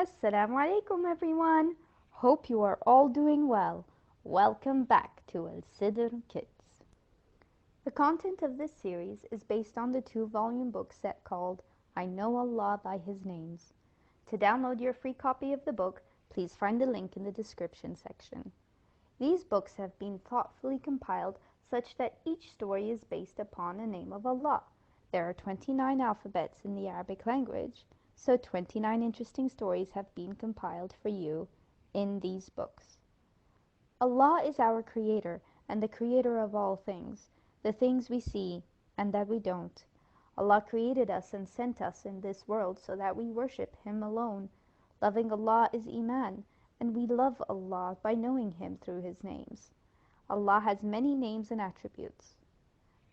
Assalamu alaikum everyone. Hope you are all doing well. Welcome back to Al Sidr Kids. The content of this series is based on the 2-volume book set called I Know Allah by His Names. To download your free copy of the book, please find the link in the description section. These books have been thoughtfully compiled such that each story is based upon a name of Allah. There are 29 alphabets in the Arabic language, so 29 interesting stories have been compiled for you in these books. Allah is our creator and the creator of all things, the things we see and that we don't. Allah created us and sent us in this world so that we worship Him alone. Loving Allah is Iman, and we love Allah by knowing Him through His names. Allah has many names and attributes.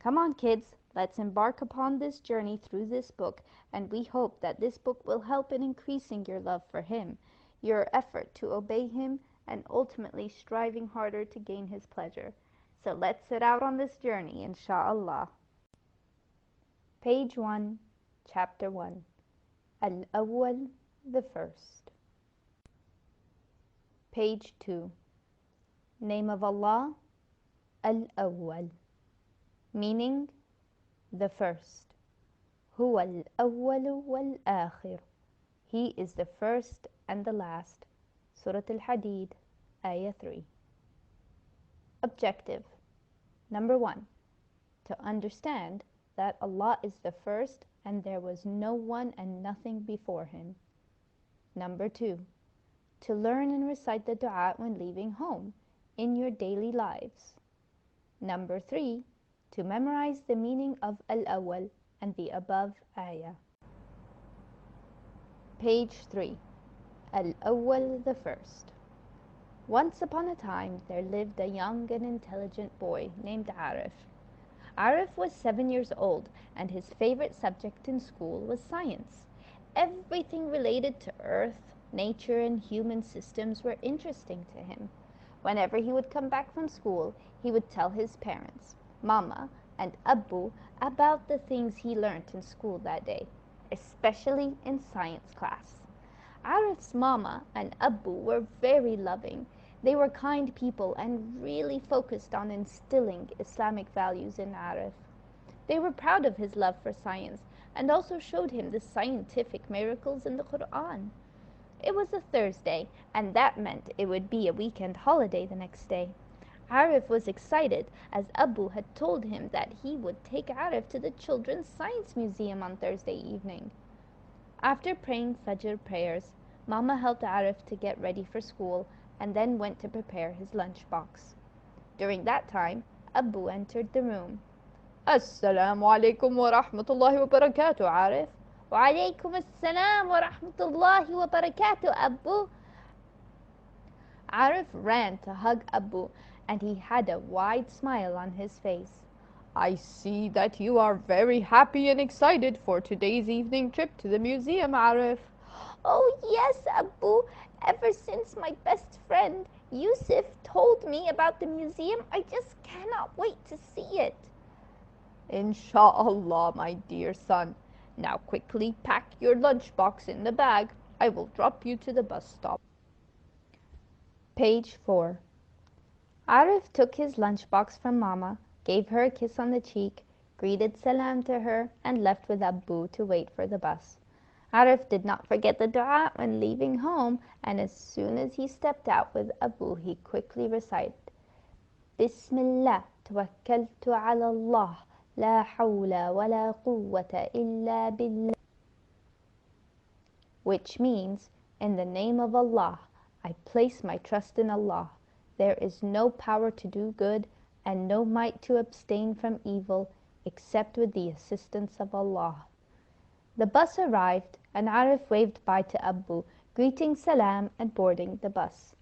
Come on, kids, let's embark upon this journey through this book, and we hope that this book will help in increasing your love for Him, your effort to obey Him, and ultimately striving harder to gain His pleasure. So let's set out on this journey, inshaAllah. Page 1, Chapter 1. Al-Awwal, the first. Page 2. Name of Allah, Al-Awwal. Meaning, the first. Huwa al-awwalu wal-akhir. He is the first and the last. Surah Al-Hadid, Ayah 3. Objective. Number 1. To understand that Allah is the first and there was no one and nothing before Him. Number 2. To learn and recite the dua when leaving home in your daily lives. Number 3. To memorize the meaning of Al-Awwal and the above ayah. Page 3. Al-Awwal, the first. Once upon a time there lived a young and intelligent boy named Arif. Arif was 7 years old and his favorite subject in school was science. Everything related to earth, nature, and human systems were interesting to him. Whenever he would come back from school, he would tell his parents, Mama and Abu, about the things he learnt in school that day, especially in science class. Arif's Mama and Abu were very loving. They were kind people and really focused on instilling Islamic values in Arif. They were proud of his love for science and also showed him the scientific miracles in the Quran. It was a Thursday, and that meant it would be a weekend holiday the next day. Arif was excited as Abu had told him that he would take Arif to the Children's Science Museum on Thursday evening. After praying Fajr prayers, Mama helped Arif to get ready for school and then went to prepare his lunchbox. During that time, Abu entered the room. Assalamu alaikum wa rahmatullahi wa barakatuh, Arif. Wa alaikum assalam wa rahmatullahi wa barakatuh, Abu. Arif ran to hug Abu, and he had a wide smile on his face. I see that you are very happy and excited for today's evening trip to the museum, Arif. Oh yes, Abu. Ever since my best friend Yusuf told me about the museum, I just cannot wait to see it. Insha'Allah, my dear son. Now quickly pack your lunchbox in the bag. I will drop you to the bus stop. Page 4. Arif took his lunchbox from Mama, gave her a kiss on the cheek, greeted salam to her, and left with Abu to wait for the bus. Arif did not forget the dua when leaving home, and as soon as he stepped out with Abu, he quickly recited, Bismillah tawakkaltu ala Allah, la hawla wa la quwwata illa billah, which means, in the name of Allah, I place my trust in Allah. There is no power to do good and no might to abstain from evil except with the assistance of Allah. The bus arrived and Arif waved bye to Abu, greeting salam and boarding the bus.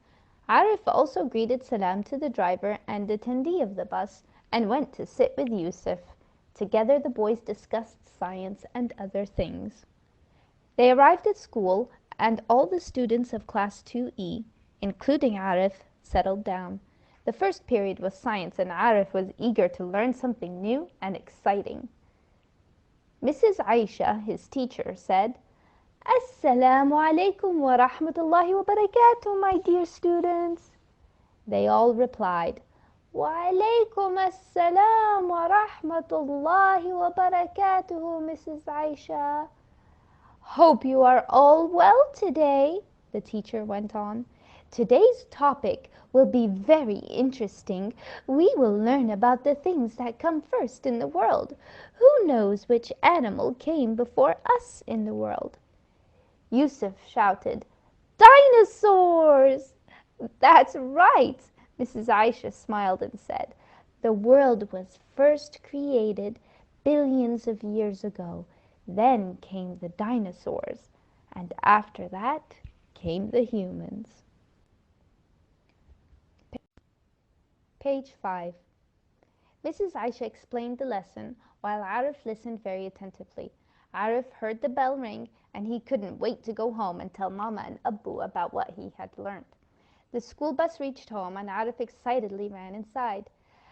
Arif also greeted salam to the driver and attendee of the bus and went to sit with Yusuf. Together the boys discussed science and other things. They arrived at school and all the students of class 2E, including Arif, settled down. The first period was science and Arif was eager to learn something new and exciting. Mrs. Aisha, his teacher, said, Assalamu alaikum wa rahmatullahi wa barakatuh, my dear students. They all replied, Wa alaykum assalam wa rahmatullahi wa barakatuh, Mrs. Aisha. Hope you are all well today, the teacher went on. Today's topic will be very interesting. We will learn about the things that come first in the world. Who knows which animal came before us in the world? Yusuf shouted, Dinosaurs! That's right, Mrs. Aisha smiled and said. The world was first created billions of years ago. Then came the dinosaurs, and after that came the humans. Page 5. Mrs. Aisha explained the lesson while Arif listened very attentively. Arif heard the bell ring and he couldn't wait to go home and tell Mama and Abu about what he had learned. The school bus reached home and Arif excitedly ran inside.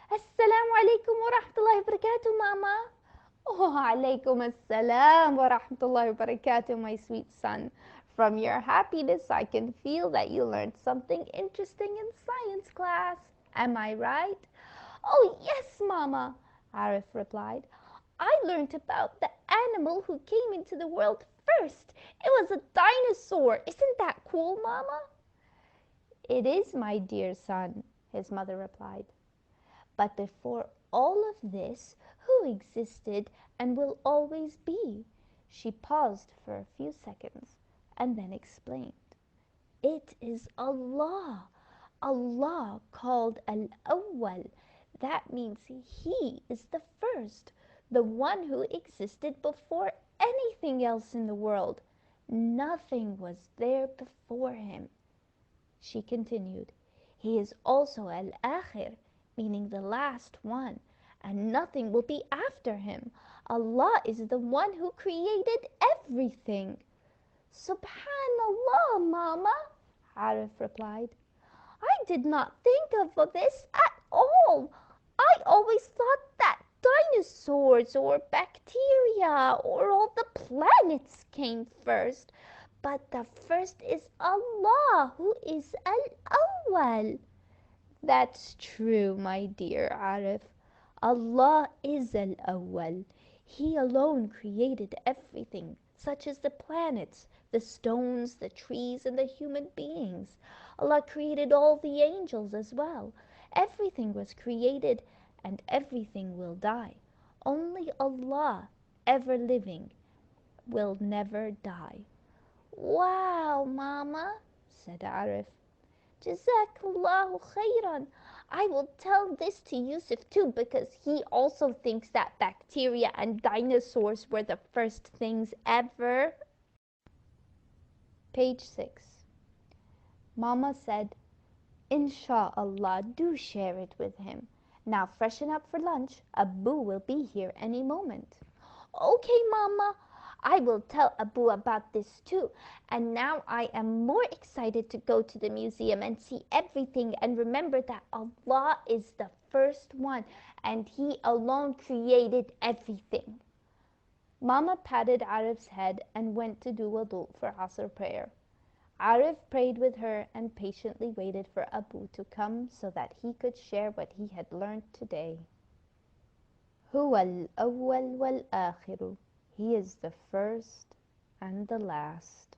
Assalamu alaikum wa rahmatullahi wa barakatuh, Mama. Oh, alaikum assalam wa rahmatullahi wa barakatuh, my sweet son. From your happiness, I can feel that you learned something interesting in science class. Am I right? Oh, yes, Mama, Arif replied. I learned about the animal who came into the world first. It was a dinosaur. Isn't that cool, Mama? It is, my dear son, his mother replied. But before all of this, who existed and will always be? She paused for a few seconds and then explained. It is Allah. Allah called Al-Awwal. That means He is the first, the one who existed before anything else in the world. Nothing was there before Him. She continued, He is also Al-Akhir, meaning the last one, and nothing will be after Him. Allah is the one who created everything. Subhanallah, Mama, Arif replied. I did not think of this at all. I always thought that dinosaurs or bacteria or all the planets came first. But the first is Allah, who is Al-Awwal. That's true, my dear Arif. Allah is Al-Awwal. He alone created everything, such as the planets, the stones, the trees, and the human beings. Allah created all the angels as well. Everything was created and everything will die. Only Allah, ever living, will never die. Wow, Mama, said Arif. Jazakallahu khairan. I will tell this to Yusuf too because he also thinks that bacteria and dinosaurs were the first things ever. Page 6. Mama said, Insha'Allah, do share it with him. Now freshen up for lunch. Abu will be here any moment. Okay, Mama. I will tell Abu about this too. And now I am more excited to go to the museum and see everything and remember that Allah is the first one and He alone created everything. Mama patted Arif's head and went to do wudu for Asr prayer. Arif prayed with her and patiently waited for Abu to come so that he could share what he had learned today. Huwa al-awwal wal-akhiru. He is the first and the last.